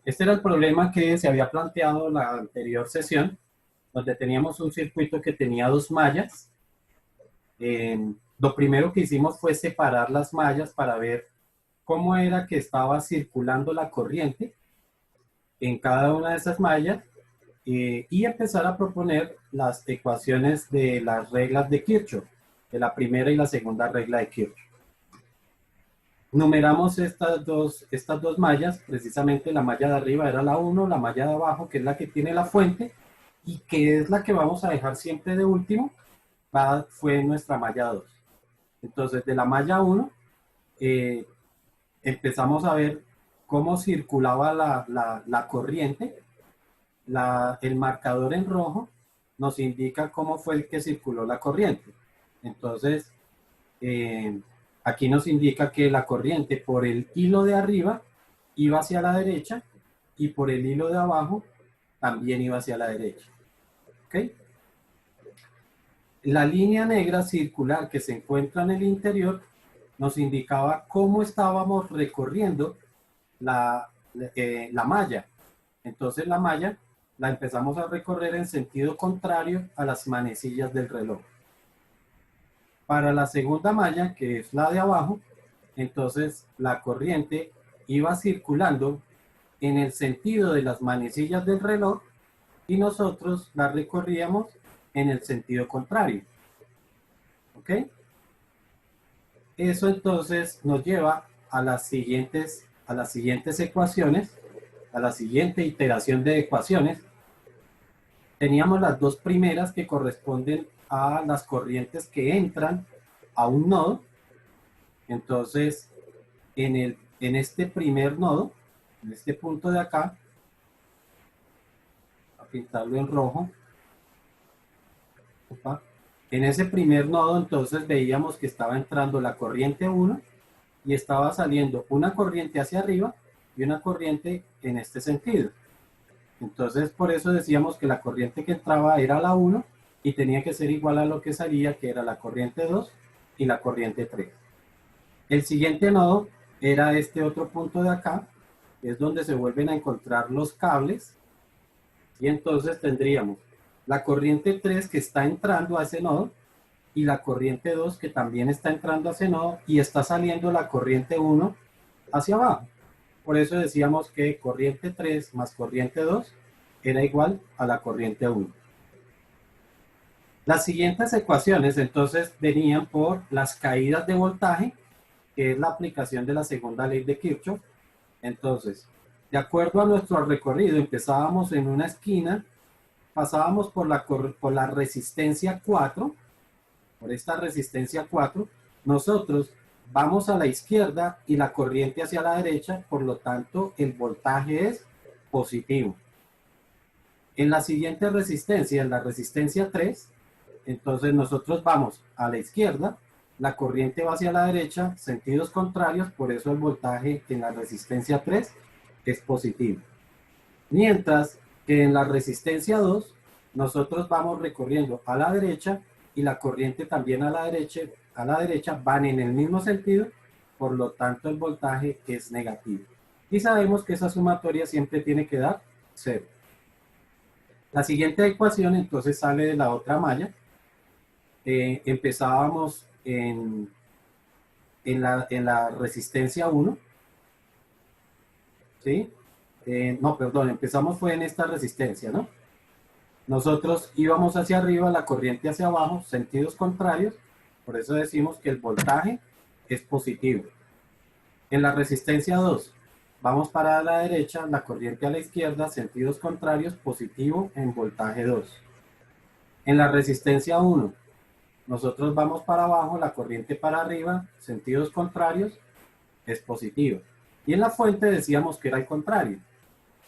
Este era el problema que se había planteado la anterior sesión, donde teníamos un circuito que tenía dos mallas. Lo primero que hicimos fue separar las mallas para ver cómo era que estaba circulando la corriente en cada una de esas mallas y empezar a proponer las ecuaciones de las reglas de Kirchhoff, de la primera y la segunda regla de Kirchhoff. Numeramos estas dos mallas, precisamente la malla de arriba era la 1, la malla de abajo, que es la que tiene la fuente, y que es la que vamos a dejar siempre de último, fue nuestra malla 2. Entonces, de la malla 1, empezamos a ver cómo circulaba la corriente. El marcador en rojo nos indica cómo fue el que circuló la corriente. Entonces, aquí nos indica que la corriente por el hilo de arriba iba hacia la derecha y por el hilo de abajo también iba hacia la derecha. ¿Ok? La línea negra circular que se encuentra en el interior nos indicaba cómo estábamos recorriendo la malla. Entonces la malla la empezamos a recorrer en sentido contrario a las manecillas del reloj. Para la segunda malla, que es la de abajo, entonces la corriente iba circulando en el sentido de las manecillas del reloj y nosotros la recorríamos en el sentido contrario. ¿Ok? Eso entonces nos lleva a las siguientes ecuaciones, a la siguiente iteración de ecuaciones. Teníamos las dos primeras que corresponden a las corrientes que entran a un nodo. Entonces, en este primer nodo, en este punto de acá, a pintarlo en rojo. Opa. En ese primer nodo, entonces, veíamos que estaba entrando la corriente 1 y estaba saliendo una corriente hacia arriba y una corriente en este sentido. Entonces, por eso decíamos que la corriente que entraba era la 1 y tenía que ser igual a lo que salía, que era la corriente 2 y la corriente 3. El siguiente nodo era este otro punto de acá, que es donde se vuelven a encontrar los cables, y entonces tendríamos la corriente 3 que está entrando a ese nodo y la corriente 2 que también está entrando a ese nodo y está saliendo la corriente 1 hacia abajo. Por eso decíamos que corriente 3 más corriente 2 era igual a la corriente 1. Las siguientes ecuaciones entonces venían por las caídas de voltaje, que es la aplicación de la segunda ley de Kirchhoff. Entonces, de acuerdo a nuestro recorrido, empezábamos en una esquina, pasábamos por la resistencia 4, por esta resistencia 4, nosotros vamos a la izquierda y la corriente hacia la derecha, por lo tanto el voltaje es positivo. En la siguiente resistencia, en la resistencia 3, entonces nosotros vamos a la izquierda, la corriente va hacia la derecha, sentidos contrarios, por eso el voltaje en la resistencia 3 es positivo. Mientras que en la resistencia 2, nosotros vamos recorriendo a la derecha y la corriente también a la derecha van en el mismo sentido, por lo tanto el voltaje es negativo. Y sabemos que esa sumatoria siempre tiene que dar 0. La siguiente ecuación entonces sale de la otra malla. Empezábamos en la resistencia 1, ¿sí? No, perdón, empezamos fue en esta resistencia, ¿no? Nosotros íbamos hacia arriba, la corriente hacia abajo, sentidos contrarios, por eso decimos que el voltaje es positivo. En la resistencia 2, vamos para la derecha, la corriente a la izquierda, sentidos contrarios, positivo en voltaje 2. En la resistencia 1, nosotros vamos para abajo, la corriente para arriba, sentidos contrarios, es positivo. Y en la fuente decíamos que era el contrario.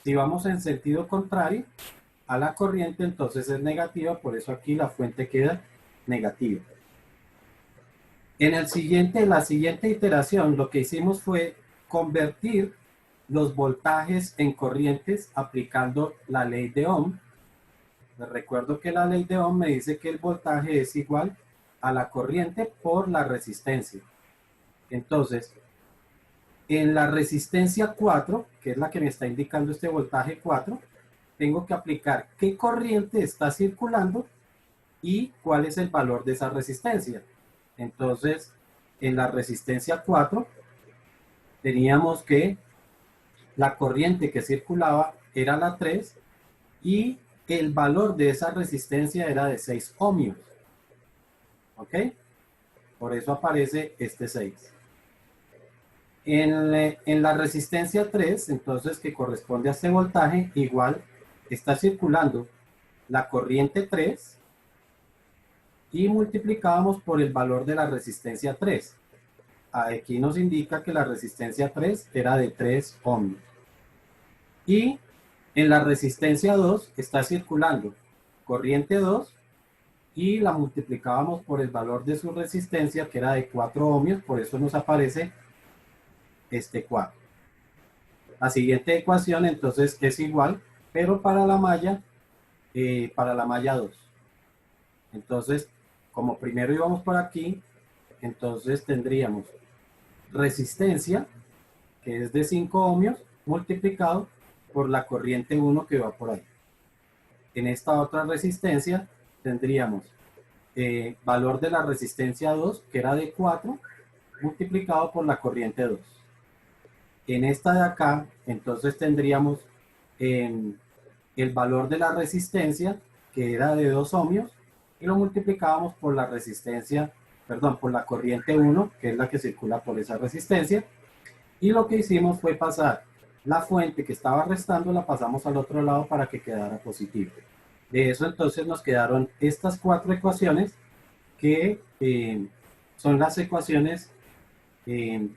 Si vamos en sentido contrario a la corriente, entonces es negativa, por eso aquí la fuente queda negativa. En la siguiente iteración, lo que hicimos fue convertir los voltajes en corrientes aplicando la ley de Ohm. Les recuerdo que la ley de Ohm me dice que el voltaje es igual a la corriente por la resistencia. Entonces, En la resistencia 4, que es la que me está indicando este voltaje 4, tengo que aplicar qué corriente está circulando y cuál es el valor de esa resistencia. Entonces, en la resistencia 4, teníamos que la corriente que circulaba era la 3 y el valor de esa resistencia era de 6 ohmios. ¿Ok? Por eso aparece este 6. En la resistencia 3, entonces, que corresponde a este voltaje, igual está circulando la corriente 3 y multiplicábamos por el valor de la resistencia 3. Aquí nos indica que la resistencia 3 era de 3 ohmios. Y en la resistencia 2 está circulando corriente 2 y la multiplicábamos por el valor de su resistencia, que era de 4 ohmios, por eso nos aparece este 4. La siguiente ecuación entonces es igual, pero para la malla 2. Entonces, como primero íbamos por aquí, entonces tendríamos resistencia, que es de 5 ohmios, multiplicado por la corriente 1 que va por ahí. En esta otra resistencia tendríamos valor de la resistencia 2, que era de 4, multiplicado por la corriente 2. En esta de acá, entonces tendríamos el valor de la resistencia, que era de 2 ohmios, y lo multiplicábamos por la resistencia, perdón, por la corriente 1, que es la que circula por esa resistencia, y lo que hicimos fue pasar la fuente que estaba restando, la pasamos al otro lado para que quedara positivo. De eso entonces nos quedaron estas 4 ecuaciones que son las ecuaciones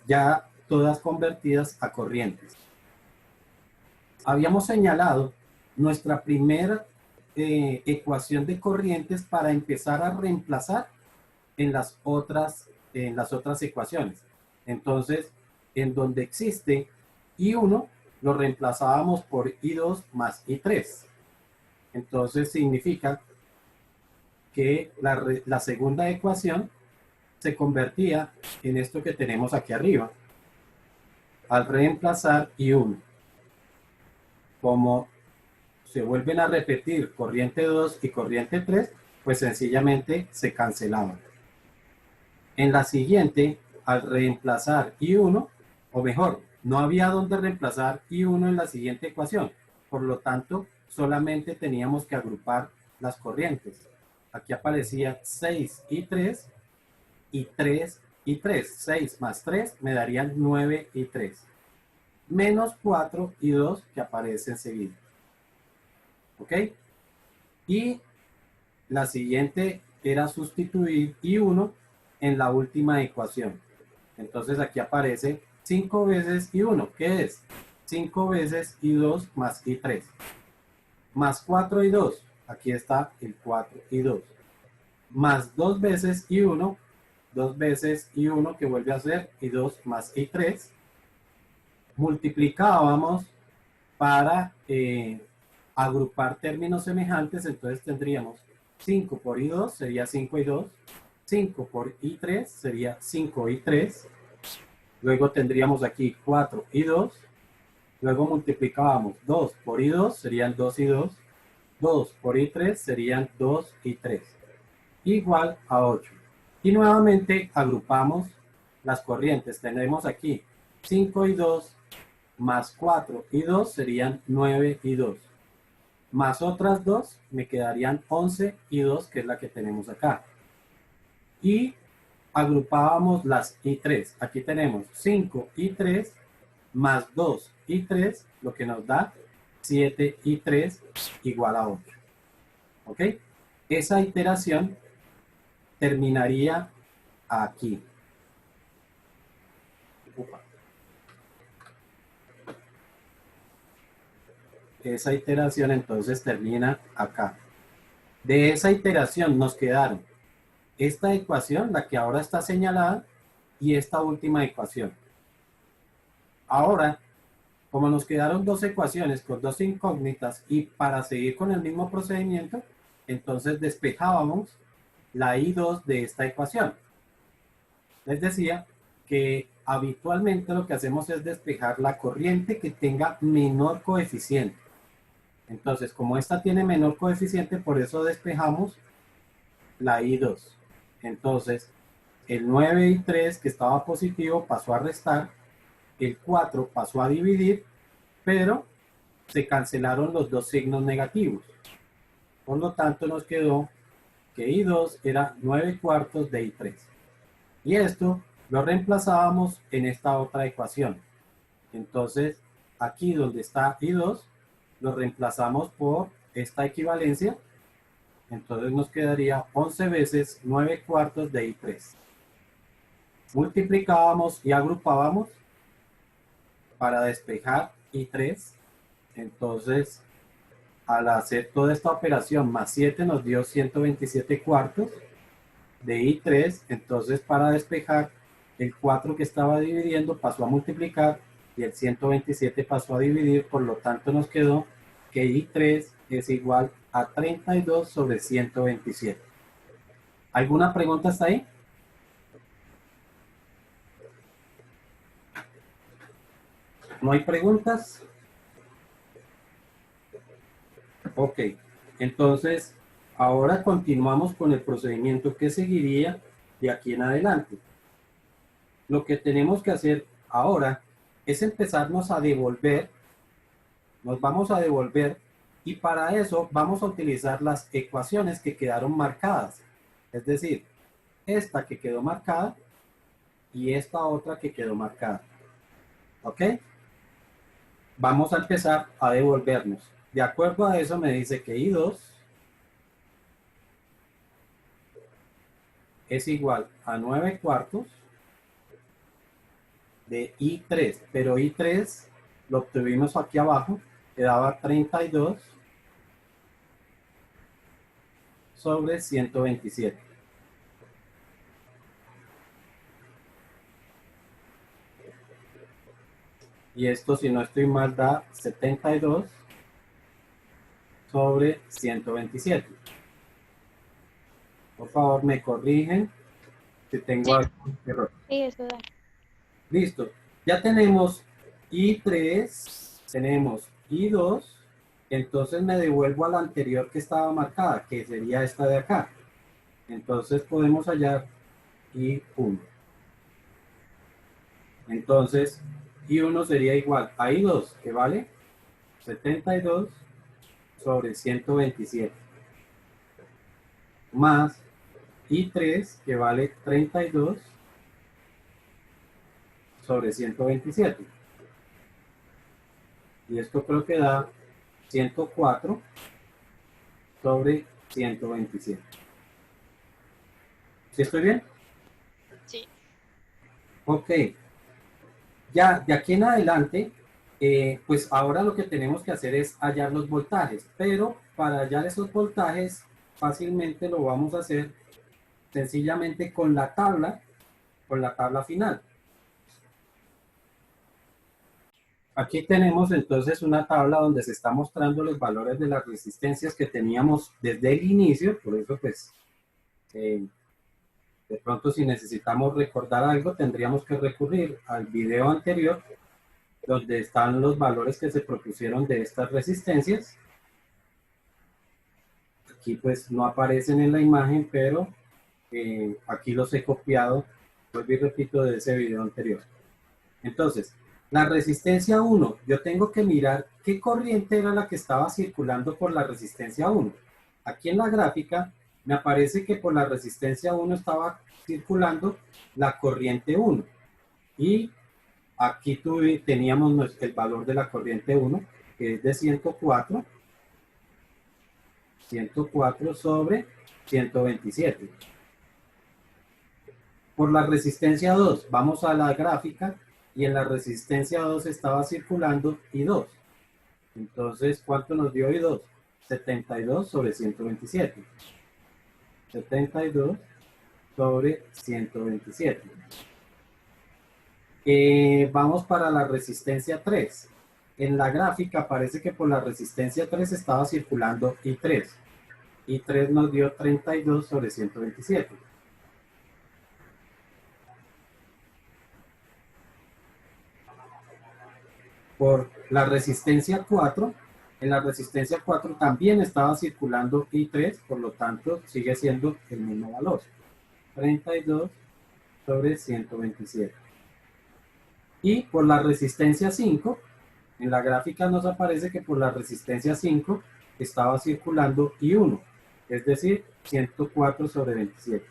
ya todas convertidas a corrientes. Habíamos señalado nuestra primera ecuación de corrientes para empezar a reemplazar en las otras ecuaciones. Entonces, en donde existe I1, lo reemplazábamos por I2 más I3. Entonces significa que la segunda ecuación se convertía en esto que tenemos aquí arriba, al reemplazar I1. Como se vuelven a repetir corriente 2 y corriente 3, pues sencillamente se cancelaban. En la siguiente, al reemplazar I1, o mejor, no había donde reemplazar I1 en la siguiente ecuación, por lo tanto, solamente teníamos que agrupar las corrientes. Aquí aparecía 6 y 3, y 3 y 3. 6 más 3 me darían 9 y 3. Menos 4 y 2 que aparece enseguida. ¿Ok? Y la siguiente era sustituir I1 en la última ecuación. Entonces aquí aparece 5 veces I1. ¿Qué es? 5 veces I2 más I3. Más 4 y 2. Aquí está el 4 y 2. Más 2 veces I1. 2 veces I1 que vuelve a ser I2 más I3. Multiplicábamos para agrupar términos semejantes, entonces tendríamos 5 por I2 sería 5 y 2, 5 por I3 sería 5 y 3, luego tendríamos aquí 4 y 2, luego multiplicábamos 2 por I2 serían 2 y 2, 2 por I3 serían 2 y 3, igual a 8. Y nuevamente agrupamos las corrientes, tendremos aquí 5 y 2 más 4 y 2 serían 9 y 2. Más otras 2 me quedarían 11 y 2, que es la que tenemos acá. Y agrupábamos las I3. Aquí tenemos 5 y 3 más 2 y 3, lo que nos da 7 y 3 igual a 8. ¿Ok? Esa iteración terminaría aquí. Esa iteración entonces termina acá. De esa iteración nos quedaron esta ecuación, la que ahora está señalada, y esta última ecuación. Ahora, como nos quedaron dos ecuaciones con dos incógnitas y para seguir con el mismo procedimiento, entonces despejábamos la I2 de esta ecuación. Les decía que habitualmente lo que hacemos es despejar la corriente que tenga menor coeficiente. Entonces, como esta tiene menor coeficiente, por eso despejamos la I2. Entonces, el 9I3 que estaba positivo pasó a restar, el 4 pasó a dividir, pero se cancelaron los dos signos negativos. Por lo tanto, nos quedó que I2 era 9/4 de I3. Y esto lo reemplazábamos en esta otra ecuación. Entonces, aquí donde está I2, lo reemplazamos por esta equivalencia. Entonces nos quedaría 11 veces 9/4 de I3. Multiplicábamos y agrupábamos para despejar I3. Entonces, al hacer toda esta operación, más 7 nos dio 127/4 de I3. Entonces, para despejar, el 4 que estaba dividiendo pasó a multiplicar y el 127 pasó a dividir. Por lo tanto, nos quedó que I3 es igual a 32 sobre 127. ¿Alguna pregunta hasta ahí? ¿No hay preguntas? Ok, entonces ahora continuamos con el procedimiento que seguiría de aquí en adelante. Lo que tenemos que hacer ahora es empezarnos a devolver, nos vamos a devolver y para eso vamos a utilizar las ecuaciones que quedaron marcadas. Es decir, esta que quedó marcada y esta otra que quedó marcada. ¿Ok? Vamos a empezar a devolvernos. De acuerdo a eso me dice que I2 es igual a 9/4 de I3, pero I3 lo obtuvimos aquí abajo, quedaba 32 sobre 127. Y esto, si no estoy mal, da 72 sobre 127. Por favor, me corrigen si tengo algún error. Sí, eso da. Listo. Ya tenemos I3, tenemos I2, entonces me devuelvo a la anterior que estaba marcada, que sería esta de acá. Entonces podemos hallar I1. Entonces, I1 sería igual a I2, que vale 72 sobre 127, más I3, que vale 32 sobre 127. Y esto creo que da 104 sobre 127. ¿Sí estoy bien? Sí. Ok. Ya de aquí en adelante, pues ahora lo que tenemos que hacer es hallar los voltajes, pero para hallar esos voltajes fácilmente lo vamos a hacer sencillamente con la tabla final. Aquí tenemos entonces una tabla donde se está mostrando los valores de las resistencias que teníamos desde el inicio, por eso pues de pronto si necesitamos recordar algo tendríamos que recurrir al video anterior donde están los valores que se propusieron de estas resistencias. Aquí pues no aparecen en la imagen, pero aquí los he copiado, vuelvo y repito, de ese video anterior. Entonces, la resistencia 1, yo tengo que mirar qué corriente era la que estaba circulando por la resistencia 1. Aquí en la gráfica me aparece que por la resistencia 1 estaba circulando la corriente 1. Y aquí teníamos el valor de la corriente 1, que es de 104 sobre 127. Por la resistencia 2, vamos a la gráfica y en la resistencia 2 estaba circulando I2. Entonces, ¿cuánto nos dio I2? 72 sobre 127. 72 sobre 127. Vamos para la resistencia 3. En la gráfica parece que por la resistencia 3 estaba circulando I3. I3 nos dio 32 sobre 127. por la resistencia 4. En la resistencia 4 también estaba circulando I3, por lo tanto sigue siendo el mismo valor. 32 sobre 127. Y por la resistencia 5, en la gráfica nos aparece que por la resistencia 5 estaba circulando I1, es decir, 104 sobre 27.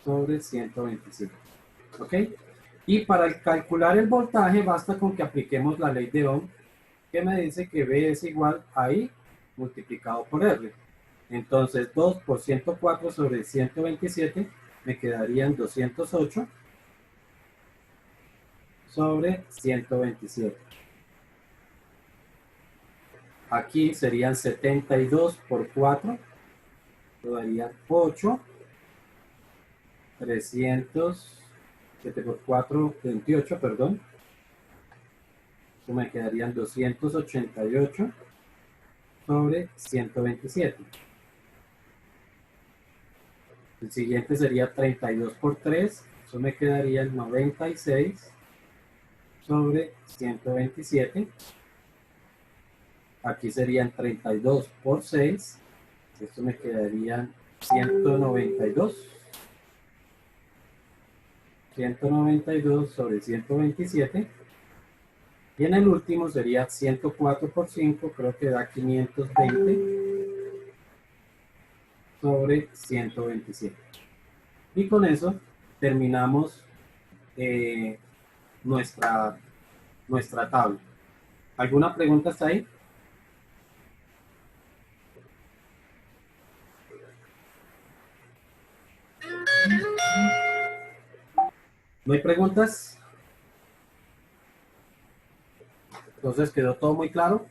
Sobre 127. ¿Ok? Y para calcular el voltaje basta con que apliquemos la ley de Ohm, que me dice que V es igual a I multiplicado por R. Entonces 2 por 104 sobre 127 me quedarían 208 sobre 127. Aquí serían 72 por 4, lo darían 8, 300, 7 por 4, 28, perdón. Eso me quedarían 288 sobre 127. El siguiente sería 32 por 3, eso me quedaría el 96 sobre 127. Aquí serían 32 por 6, esto me quedarían 192. 192 sobre 127. Y en el último sería 104 por 5, creo que da 520 sobre 127. Y con eso terminamos nuestra tabla. ¿Alguna pregunta hasta ahí? ¿No hay preguntas? Entonces quedó todo muy claro.